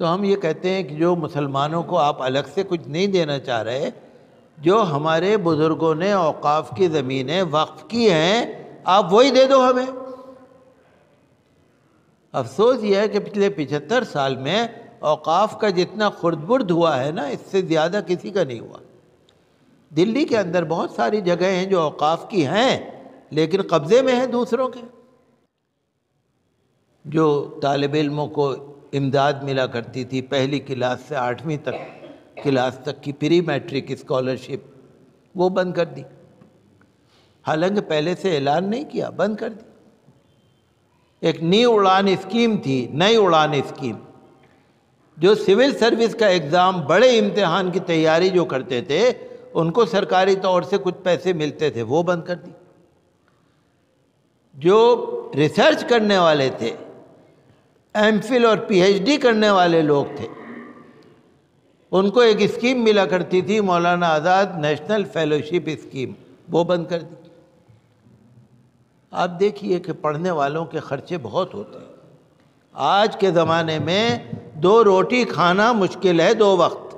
تو ہم یہ کہتے ہیں کہ جو مسلمانوں کو آپ الگ سے کچھ نہیں دینا چاہ رہے، جو ہمارے بزرگوں نے اوقاف کی زمینیں وقف کی ہیں آپ وہی دے دو ہمیں۔ افسوس یہ ہے کہ پچھلے 75 سال میں اوقاف کا جتنا خرد برد ہوا ہے نا، اس سے زیادہ کسی کا نہیں ہوا۔ دلی کے اندر بہت ساری جگہیں ہیں جو اوقاف کی ہیں لیکن قبضے میں ہیں دوسروں کے۔ جو طالب علموں کو امداد ملا کرتی تھی پہلی کلاس سے 8ویں کلاس تک کی پری میٹرک اسکالرشپ، وہ بند کر دی، حالانکہ پہلے سے اعلان نہیں کیا، بند کر دی۔ ایک نئی اڑان اسکیم تھی، نئی اڑان اسکیم، جو سول سروس کا ایگزام، بڑے امتحان کی تیاری جو کرتے تھے ان کو سرکاری طور سے کچھ پیسے ملتے تھے، وہ بند کر دی۔ جو ریسرچ کرنے والے تھے، ایم فل اور پی ایچ ڈی کرنے والے لوگ تھے، ان کو ایک اسکیم ملا کرتی تھی Maulana Azad national fellowship scheme, وہ بند کر دی۔ آپ دیکھیے کہ پڑھنے والوں کے خرچے بہت ہوتے ہیں۔ آج کے زمانے میں 2 روٹی کھانا مشکل ہے، 2 وقت۔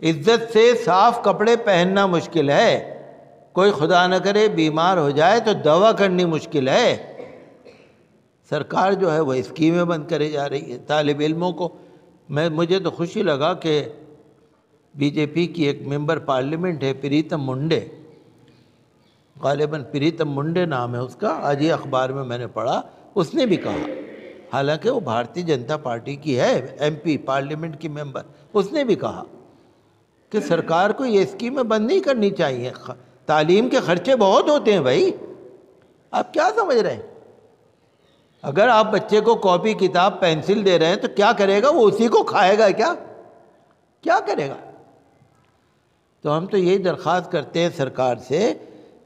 عزت سے صاف کپڑے پہننا مشکل ہے، کوئی خدا نہ کرے بیمار ہو جائے تو دوا کرنی مشکل ہے۔ سرکار جو ہے وہ اسکیمیں بند کرے جا رہی ہے طالب علموں کو۔ مجھے تو خوشی لگا کہ بی جے پی کی ایک ممبر پارلیمنٹ ہے پریتم منڈے، غالباً پریتم منڈے نام ہے اس کا، آج یہ اخبار میں نے پڑھا، اس نے بھی کہا، حالانکہ وہ بھارتی جنتا پارٹی کی ہے، ایم پی پارلیمنٹ کی ممبر، اس نے بھی کہا کہ سرکار کو یہ اسکیمیں بند نہیں کرنی چاہیے، تعلیم کے خرچے بہت ہوتے ہیں بھائی۔ آپ کیا سمجھ رہے ہیں؟ اگر آپ بچے کو کاپی کتاب پینسل دے رہے ہیں تو کیا کرے گا وہ؟ اسی کو کھائے گا کیا کرے گا؟ تو ہم تو یہی درخواست کرتے ہیں سرکار سے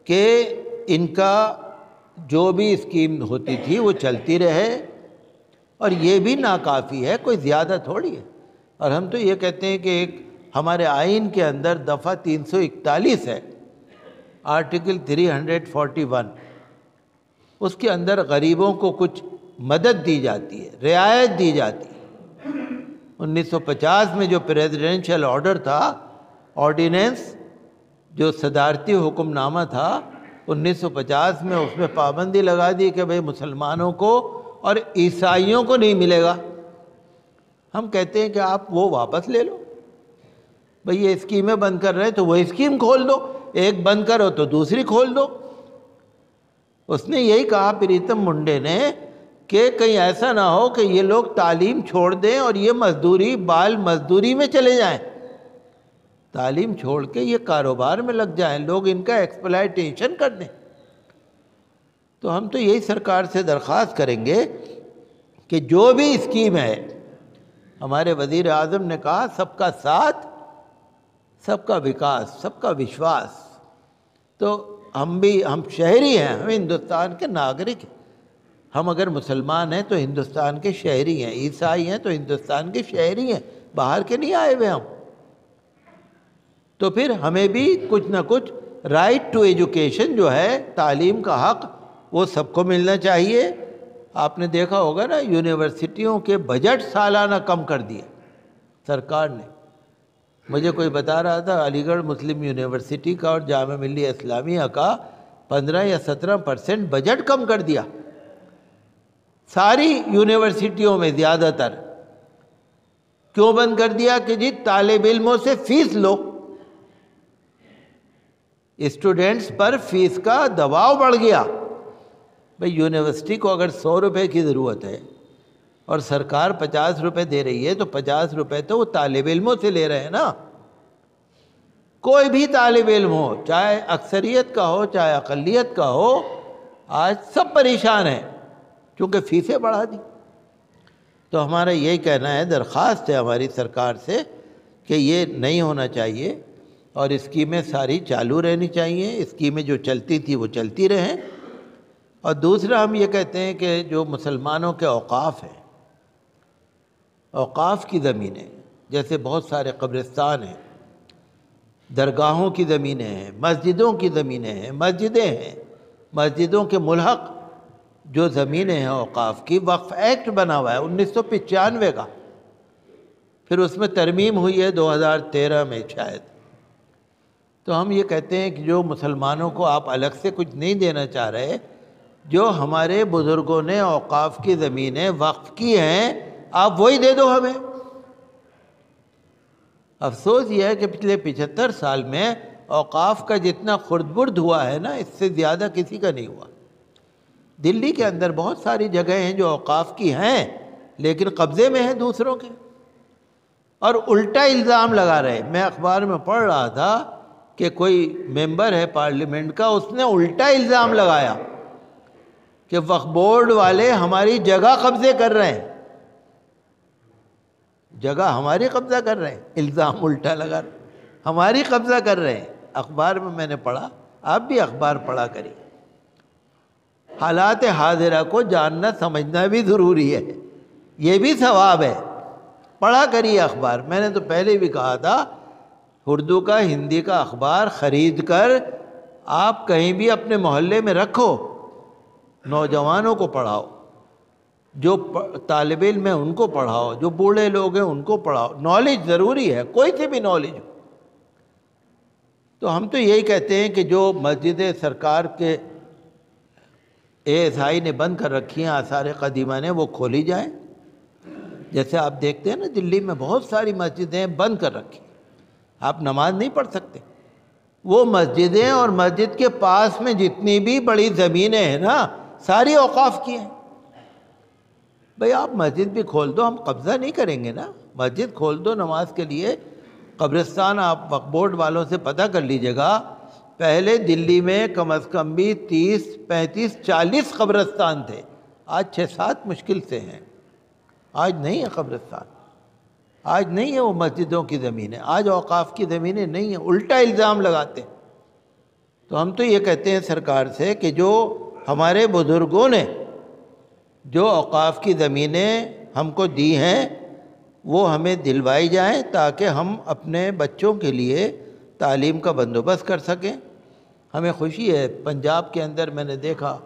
کہ ان کا جو بھی اسکیم ہوتی تھی وہ چلتی رہے، اور یہ بھی ناکافی ہے، کوئی زیادہ تھوڑی ہے۔ اور ہم تو یہ کہتے ہیں کہ ایک ہمارے آئین کے اندر دفعہ 341 ہے، آرٹیکل 341، اس کے اندر غریبوں کو کچھ مدد دی جاتی ہے، رعایت دی جاتی ہے۔ 1950 میں جو پریزیڈنشل آرڈر تھا، آرڈیننس، جو صدارتی حکم نامہ تھا، 1950 میں اس میں پابندی لگا دی کہ بھئی مسلمانوں کو اور عیسائیوں کو نہیں ملے گا۔ ہم کہتے ہیں کہ آپ وہ واپس لے لو، بھئی یہ اسکیمیں بند کر رہے ہیں تو وہ اسکیم کھول دو، ایک بند کرو تو دوسری کھول دو۔ اس نے یہی کہا پریتم منڈے نے کہ کہیں ایسا نہ ہو کہ یہ لوگ تعلیم چھوڑ دیں اور یہ مزدوری، بال مزدوری میں چلے جائیں، تعلیم چھوڑ کے یہ کاروبار میں لگ جائیں، لوگ ان کا ایکسپلائٹیشن کر دیں۔ تو ہم تو یہی سرکار سے درخواست کریں گے کہ جو بھی اسکیم ہے، ہمارے وزیر اعظم نے کہا سب کا ساتھ، سب کا وکاس، سب کا وشواس۔ تو ہم شہری ہیں، ہم ہندوستان کے ناگرک ہیں۔ ہم اگر مسلمان ہیں تو ہندوستان کے شہری ہیں، عیسائی ہیں تو ہندوستان کے شہری ہیں، باہر کے نہیں آئے ہوئے ہم۔ تو پھر ہمیں بھی کچھ نہ کچھ رائٹ ٹو ایجوکیشن جو ہے، تعلیم کا حق، وہ سب کو ملنا چاہیے۔ آپ نے دیکھا ہوگا نا، یونیورسٹیوں کے بجٹ سالانہ کم کر دیے سرکار نے۔ مجھے کوئی بتا رہا تھا علی گڑھ مسلم یونیورسٹی کا اور جامعہ ملیہ اسلامیہ کا 15 یا 17% بجٹ کم کر دیا، ساری یونیورسٹیوں میں زیادہ تر۔ کیوں بند کر دیا؟ کہ جی طالب علموں سے فیس لو، اسٹوڈنٹس پر فیس کا دباؤ بڑھ گیا۔ بھئی یونیورسٹی کو اگر 100 روپے کی ضرورت ہے اور سرکار 50 روپے دے رہی ہے تو 50 روپے تو وہ طالب علموں سے لے رہے ہیں نا۔ کوئی بھی طالب علم ہو، چاہے اکثریت کا ہو چاہے اقلیت کا ہو، آج سب پریشان ہیں کیونکہ فیسیں بڑھا دی۔ تو ہمارا یہی کہنا ہے، درخواست ہے ہماری سرکار سے کہ یہ نہیں ہونا چاہیے، اور اسکیمیں ساری چالو رہنی چاہیے، اسکیمیں جو چلتی تھی وہ چلتی رہیں۔ اور دوسرا ہم یہ کہتے ہیں کہ جو مسلمانوں کے اوقاف ہیں، اوقاف کی زمینیں، جیسے بہت سارے قبرستان ہیں، درگاہوں کی زمینیں ہیں، مسجدوں کی زمینیں ہیں، مسجدیں ہیں، مسجدوں کے ملحق جو زمینیں ہیں اوقاف کی، وقف ایکٹ بنا ہوا ہے 1995 کا، پھر اس میں ترمیم ہوئی ہے 2013 میں شاید. تو ہم یہ کہتے ہیں کہ جو مسلمانوں کو آپ الگ سے کچھ نہیں دینا چاہ رہے، جو ہمارے بزرگوں نے اوقاف کی زمینیں وقف کی ہیں، آپ وہی دے دو ہمیں. افسوس یہ ہے کہ پچھلے 75 سال میں اوقاف کا جتنا خرد برد ہوا ہے نا، اس سے زیادہ کسی کا نہیں ہوا. دلی کے اندر بہت ساری جگہیں ہیں جو اوقاف کی ہیں لیکن قبضے میں ہیں دوسروں کے، اور الٹا الزام لگا رہے. میں اخبار میں پڑھ رہا تھا کہ کوئی ممبر ہے پارلیمنٹ کا، اس نے الٹا الزام لگایا کہ وقف بورڈ والے ہماری جگہ قبضے کر رہے ہیں، جگہ ہماری قبضہ کر رہے ہیں. الزام الٹا لگا رہے ہیں، ہماری قبضہ کر رہے ہیں. اخبار میں نے پڑھا، آپ بھی اخبار پڑھا کریے. حالات حاضرہ کو جاننا سمجھنا بھی ضروری ہے، یہ بھی ثواب ہے. پڑھا کریے اخبار. میں نے تو پہلے بھی کہا تھا، اردو کا ہندی کا اخبار خرید کر آپ کہیں بھی اپنے محلے میں رکھو، نوجوانوں کو پڑھاؤ، جو طالب علم ہیں ان کو پڑھاؤ، جو بوڑھے لوگ ہیں ان کو پڑھاؤ. نالج ضروری ہے، کوئی سے بھی نالج ہو. تو ہم تو یہی کہتے ہیں کہ جو مسجدیں سرکار کے ASI نے بند کر رکھی ہیں، آثار قدیمہ نے، وہ کھولی جائیں. جیسے آپ دیکھتے ہیں نا، دلی میں بہت ساری مسجدیں بند کر رکھی، آپ نماز نہیں پڑھ سکتے. وہ مسجدیں اور مسجد کے پاس میں جتنی بھی بڑی زمینیں ہیں نا، ساری اوقاف کی ہیں. بھئی آپ مسجد بھی کھول دو، ہم قبضہ نہیں کریں گے نا. مسجد کھول دو نماز کے لیے. قبرستان آپ وقف بورڈ والوں سے پتہ کر لیجئے گا، پہلے دلی میں کم از کم بھی 30 35 40 قبرستان تھے، آج 6-7 مشکل سے ہیں. آج نہیں ہے قبرستان، آج نہیں ہے وہ مسجدوں کی زمینیں، آج اوقاف کی زمینیں نہیں ہیں. الٹا الزام لگاتے ہیں. تو ہم تو یہ کہتے ہیں سرکار سے کہ جو ہمارے بزرگوں نے جو اوقاف کی زمینیں ہم کو دی ہیں، وہ ہمیں دلوائی جائیں تاکہ ہم اپنے بچوں کے لیے تعلیم کا بندوبست کر سکیں. ہمیں خوشی ہے، پنجاب کے اندر میں نے دیکھا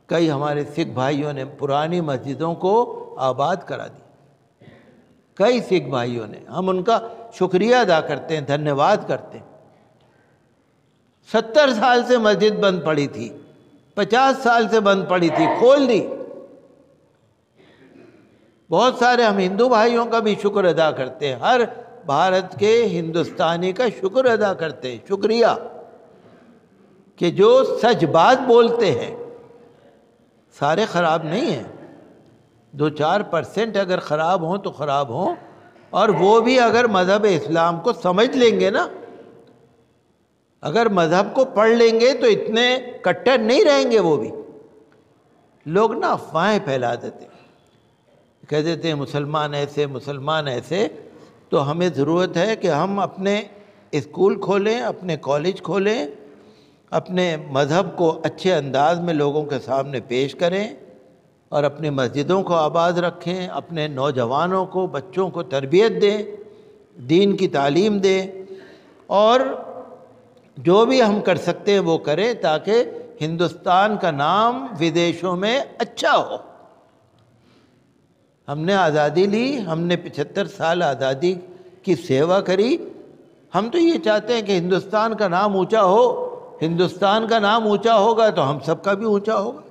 کئی ہمارے سکھ بھائیوں نے پرانی مسجدوں کو آباد کرا دی. کئی سکھ بھائیوں نے، ہم ان کا شکریہ ادا کرتے ہیں، دھنیہ واد کرتے ہیں. 70 سال سے مسجد بند پڑی تھی، 50 سال سے بند پڑی تھی، کھول دی. بہت سارے ہم ہندو بھائیوں کا بھی شکر ادا کرتے ہیں، ہر بھارت کے ہندوستانی کا شکر ادا کرتے ہیں. شکریہ کہ جو سچ بات بولتے ہیں. سارے خراب نہیں ہیں، 2-4% اگر خراب ہوں تو خراب ہوں، اور وہ بھی اگر مذہب اسلام کو سمجھ لیں گے نا، اگر مذہب کو پڑھ لیں گے تو اتنے کٹر نہیں رہیں گے. وہ بھی لوگ نا افواہیں پھیلا دیتے ہیں، کہہ دیتے ہیں مسلمان ایسے مسلمان ایسے. تو ہمیں ضرورت ہے کہ ہم اپنے اسکول کھولیں، اپنے کالج کھولیں، اپنے مذہب کو اچھے انداز میں لوگوں کے سامنے پیش کریں، اور اپنی مسجدوں کو آباد رکھیں، اپنے نوجوانوں کو، بچوں کو تربیت دیں، دین کی تعلیم دیں، اور جو بھی ہم کر سکتے ہیں وہ کریں تاکہ ہندوستان کا نام ودیشوں میں اچھا ہو. ہم نے آزادی لی، ہم نے 75 سال آزادی کی سیوا کری. ہم تو یہ چاہتے ہیں کہ ہندوستان کا نام اونچا ہو. ہندوستان کا نام اونچا ہوگا تو ہم سب کا بھی اونچا ہوگا.